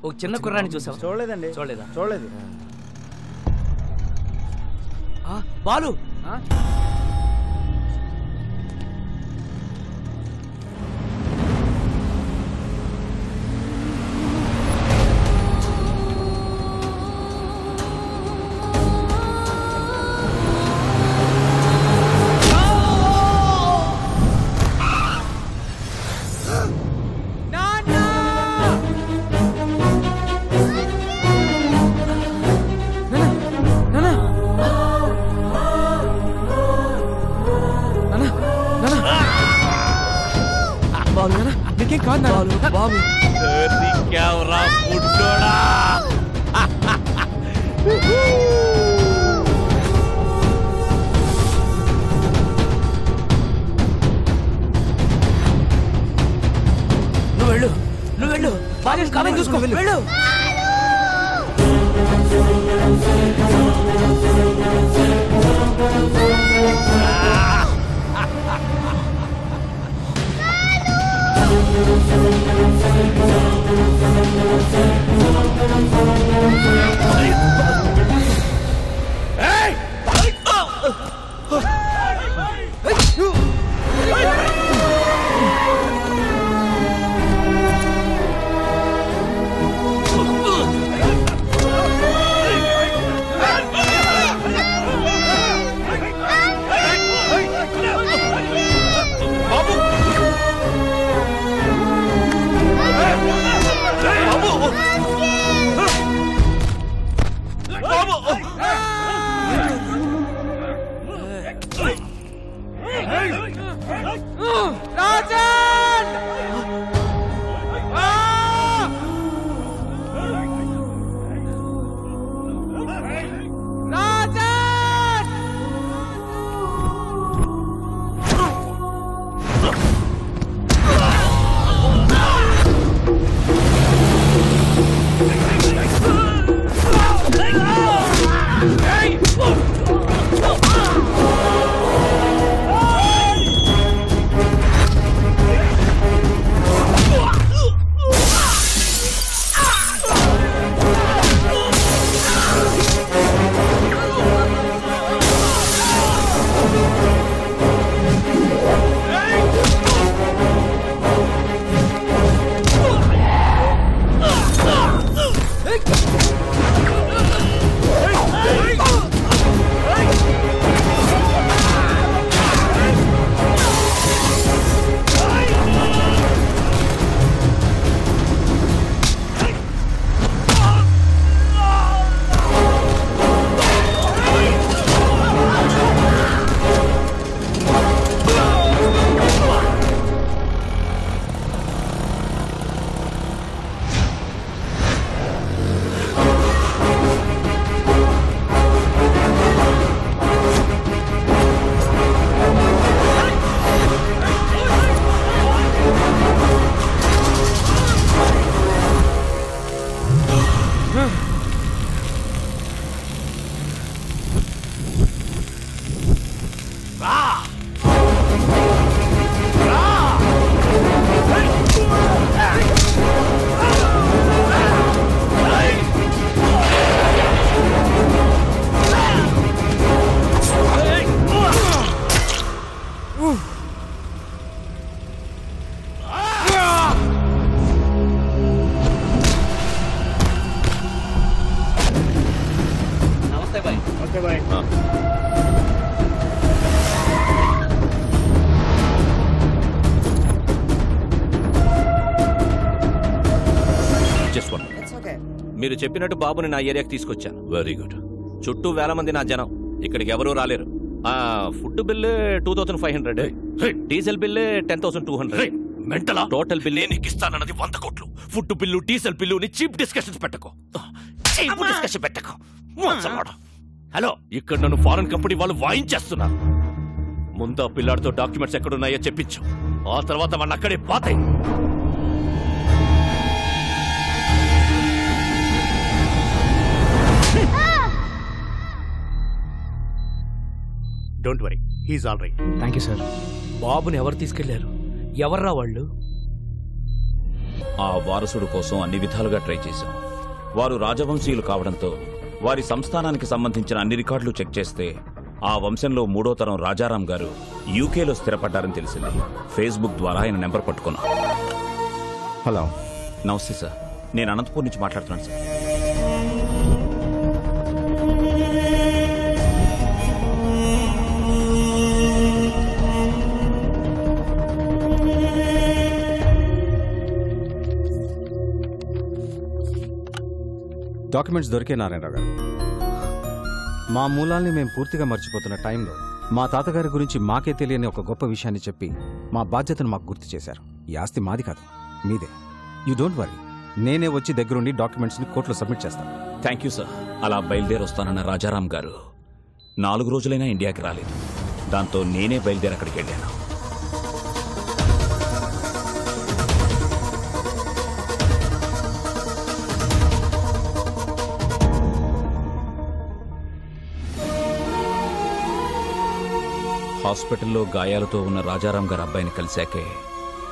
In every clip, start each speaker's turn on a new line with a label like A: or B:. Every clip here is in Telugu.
A: ఒక చిన్న కుర్రాన్ని చూసావు?
B: చూడలేదండి. చూడలేదు.
A: బాలు బాబు నువ్వు వెళ్ళు బాగా కాలం చూసుకో వెళ్ళు.
C: మీరు చెప్పినట్టు బాబుని నా ఏరియాకి తీసుకొచ్చాను. Very good. చుట్టూ వేల మంది నా జనం, ఇక్కడికి ఎవరూ రాలేరు. Food bill 2500, diesel bill 10,200. మెంటలా? టోటల్ బిల్ నీకు ఇస్తానన్నది 100 కోట్లు. Food bill, diesel bill cheap discussions పెట్టకు. హలో, ఇక్కడ నన్ను ఫారెన్ కంపెనీ వాళ్ళు వాయించేస్తున్నారు. ముందు పిల్లాడితో డాక్యుమెంట్స్ ఎక్కడున్నాయో చెప్పించు, ఆ తర్వాత వాడిని అక్కడే పాతాయి.
D: Don't worry, he's all right.
A: Thank you sir. బాబుని ఎవరు తీసుకెళ్లారు? ఎవర్రా వాళ్ళు?
B: ఆ వారసుడు కోసం అన్ని విధాలుగా ట్రై చేశాం. వారు రాజవంశీయులు కావడంతో వారి సంస్థానానికి సంబంధించిన అన్ని రికార్డులు చెక్ చేస్తే ఆ వంశంలో 3వ తరం రాజారాం గారు యూకేలో స్థిరపడ్డారని తెలిసింది. ఫేస్బుక్ ద్వారా ఆయన నెంబర్ పట్టుకున్నాం.
D: హలో,
B: నమస్తే సార్. నేను అనంతపూర్ నుంచి మాట్లాడుతున్నాను సార్.
D: డాక్యుమెంట్స్ దొరికే నారాయణరావు గారు. మా మూలాల్ని మేము పూర్తిగా మర్చిపోతున్న టైంలో మా తాతగారి గురించి మాకే తెలియని ఒక గొప్ప విషయాన్ని చెప్పి మా బాధ్యతను మాకు గుర్తు చేశారు. ఈ ఆస్తి మాది కాదు, మీదే. యూ డోంట్ వరీ, నేనే వచ్చి దగ్గరుండి డాక్యుమెంట్స్ని కోర్టులో సబ్మిట్ చేస్తాను.
B: Thank you sir. అలా బయలుదేరి వస్తానన్న రాజారాం గారు 4 రోజులైనా ఇండియాకి రాలేదు. దాంతో నేనే బయలుదేరి అక్కడికి వెళ్ళాను. హాస్పిటల్లో గాయాలతో ఉన్న రాజారాం గారి అబ్బాయిని కలిశాకే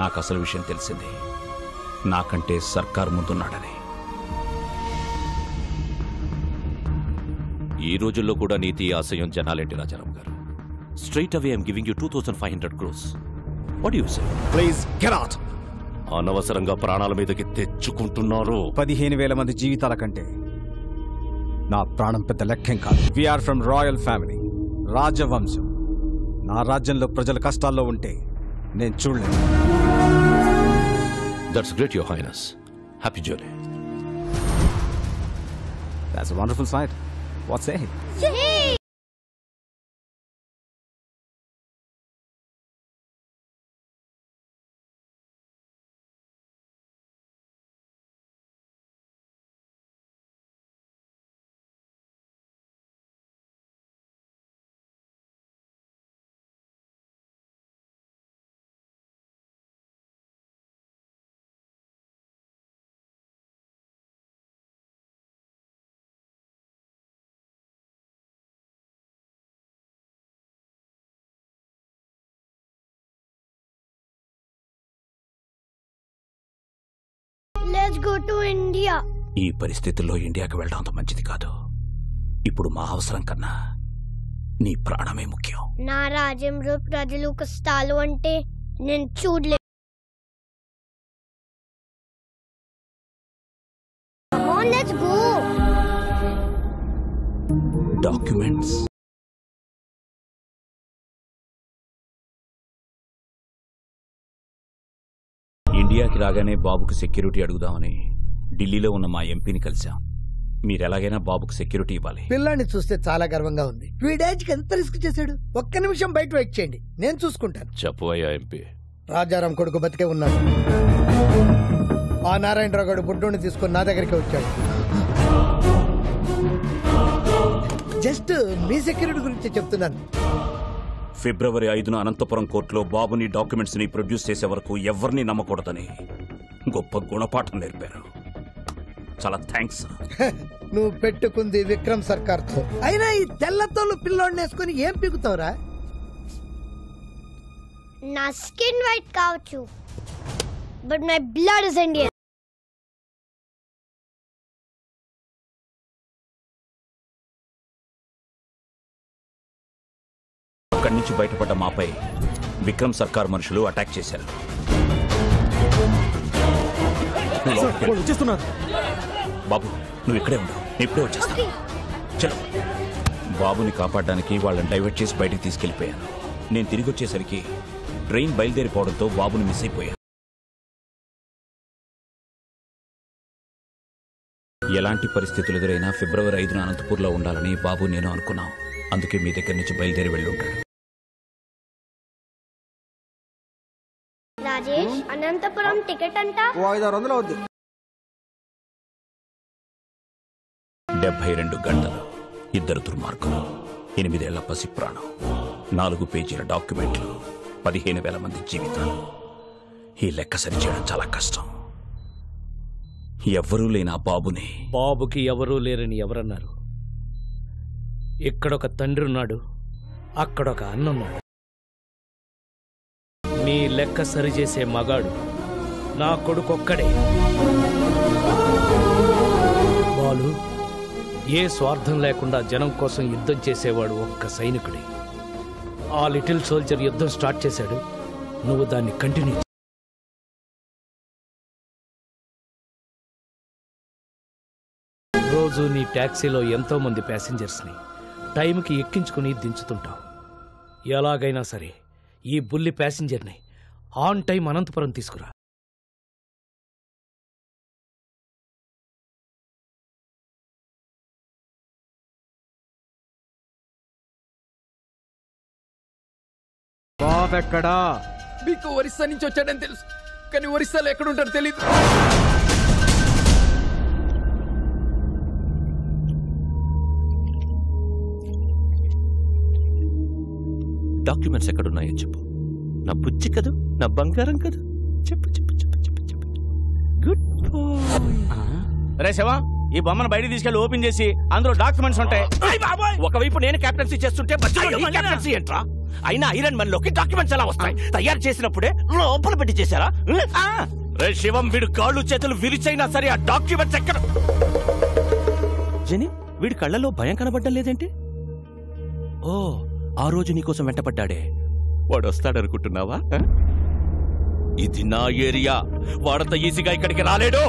B: నాకు అసలు విషయం తెలిసింది. నాకంటే సర్కార్ ముందున్నాడని.
C: ఈ రోజుల్లో కూడా నీతి ఆశయం జనాలేంటి రాజారాం గారు? Straight away I'm giving you 2500 crores. What you say?
D: Please get out.
C: అనవసరంగా ప్రాణాల మీదకి తెచ్చుకుంటున్నారు.
D: 15,000 మంది జీవితాల కంటే నా ప్రాణం పెద్ద లెక్కేం కాదు. వీఆర్ ఫ్రమ్ రాయల్ ఫ్యామిలీ, రాజవంశం. నా రాజ్యంలో ప్రజల కష్టాల్లో ఉంటే నేను చూడలేను.
C: That's great your highness. Happy journey.
D: That's a wonderful sight. What say?
E: Let's go to India.
B: ఈ పరిస్థితుల్లో ఇండియాకి వెళ్ళడం అంత మంచిది కాదు. ఇప్పుడు మా అవసరం కన్నా నీ ప్రాణమే ముఖ్యం.
E: నా రాజ్యంలో ప్రజలు కష్టాలు అంటే నేను చూడలేదు. Come on, let's go.
B: Documents. ఇండియాకి రాగానే బాబుకు సెక్యూరిటీ అడుగుదామని ఢిల్లీలో ఉన్న మా ఎంపీని కలిశాం. మీరెలాగైనా బాబుకు సెక్యూరిటీ ఇవ్వాలి.
F: పిల్లాన్ని చూస్తే చాలా గర్వంగా ఉంది. వీడేజ్కి ఎంత రిస్క్ చేశాడు. ఒక్క నిమిషం బయట వెయిట్ చేయండి, నేను చూసుకుంటాను.
C: చెప్పవయ్యా ఎంపీ.
F: రాజారాం కొడుకు బతికే ఉన్నాడు. ఆ నారాయణరావు గారు బుడ్డోని తీసుకుని నా దగ్గరికి వచ్చాడు. జస్ట్ మీ సెక్యూరిటీ గురించి చెప్తున్నాను.
B: ఫిబ్రవరి 5న అనంతపురం కోర్టులో బాబుని డాక్యుమెంట్స్ ని ప్రొడ్యూస్ చేసే వరకు ఎవరిని నమ్మకూడదని గొప్ప గుణపాఠం నేర్పారు. చాలా థ్యాంక్స్.
F: నువ్వు పెట్టుకుంది విక్రమ్ సర్కార్ తో. అయినా ఈ తెల్లతోలు పిల్లోడిని వేసుకుని ఏం పీకుతావురా?
E: నా స్కిన్ వైట్ కావచ్చు, but my blood is Indian.
B: అక్కడి నుంచి బయటపడ్డ మాపై విక్రమ్ సర్కార్ మనుషులు అటాక్ చేశారు. బాబు నువ్వు ఇక్కడే ఉండవు, ఇప్పుడే వచ్చేస్తా. చలో. బాబుని కాపాడడానికి వాళ్ళని డైవర్ట్ చేసి బయటికి తీసుకెళ్లిపోయాను. నేను తిరిగి వచ్చేసరికి ట్రైన్ బయలుదేరిపోవడంతో బాబుని మిస్ అయిపోయాను. ఎలాంటి పరిస్థితులు ఎదురైనా ఫిబ్రవరి 5న అనంతపూర్లో ఉండాలని బాబు నేను అనుకున్నాం. అందుకే మీ దగ్గర నుంచి బయలుదేరి వెళ్ళుంటాడు.
E: రాజేష్, అనంతపురం టికెట్ అంట
F: 500 అవుద్ది.
B: 72 గంటలు, 2 దుర్మార్గులు, 8 ఏళ్ల పసి ప్రాణం, 4 పేజీల డాక్యుమెంట్లు, 15,000 మంది జీవితాలు. ఈ లెక్క సరిచేయడం చాలా కష్టం. ఎవ్వరూ లేని ఆ బాబుని.
A: బాబుకి ఎవరూ లేరని ఎవరన్నారు? ఇక్కడొక తండ్రి ఉన్నాడు, అక్కడొక అన్నున్నాడు. మీ లెక్క సరిచేసే మగాడు నా కొడుకొక్కడే. బాలు, ఏ స్వార్థం లేకుండా జనం కోసం యుద్ధం చేసేవాడు ఒక్క సైనికుడే. ఆ లిటిల్ సోల్జర్ యుద్ధం స్టార్ట్ చేశాడు, నువ్వు దాన్ని కంటిన్యూ. రోజు నీ ట్యాక్సీలో ఎంతో మంది ప్యాసింజర్స్ని టైంకి ఎక్కించుకుని దించుతుంటావు. ఎలాగైనా సరే ఈ బుల్లి ప్యాసింజర్ని ఆన్ టైం అనంతపురం తీసుకురా.
D: బాబెక్కడా?
G: మీకు ఒరిస్సా నుంచి వచ్చాడని తెలుసు, కానీ ఒరిస్సాలో ఎక్కడుంటాడో తెలీదు.
C: డాక్యుమెంట్స్ ఎక్కడున్నాయో చెప్పు. నా బుజ్జి కదూ, నా బంగారం కదూ, చెప్పు చెప్పు చెప్పు చెప్పు చెప్పు. Good bye.
H: రే శివ, ఈ బొమ్మను బయట తీసుకెళ్లి ఓపెన్ చేసి అందులో డాక్యుమెంట్స్ ఉంటాయి.
C: ఒకవైపు నేను కెప్టెన్సీ చేస్తుంటే కెప్టెన్సీ ఏంట్రా? అయినా ఐరన్ మన్ లోకి డాక్యుమెంట్స్ ఎలా వస్తాయి? తయారు చేసినప్పుడే లోపల పెట్టి చేశారా? రే శివం, వీడు కాళ్ళు చేతులు విరిచైనా సరే ఆ డాక్యుమెంట్స్ ఎక్కడ? జని, వీడి కళ్ళలో భయం కనబడ్డం లేదేంటి? ఓ, ఆ రోజు నీకోసం వెంటపడ్డాడే వాడు వస్తాడనుకుంటున్నావా? ఇది నా ఏరియా, వాడంత ఈజీగా ఇక్కడికి రాలేడు.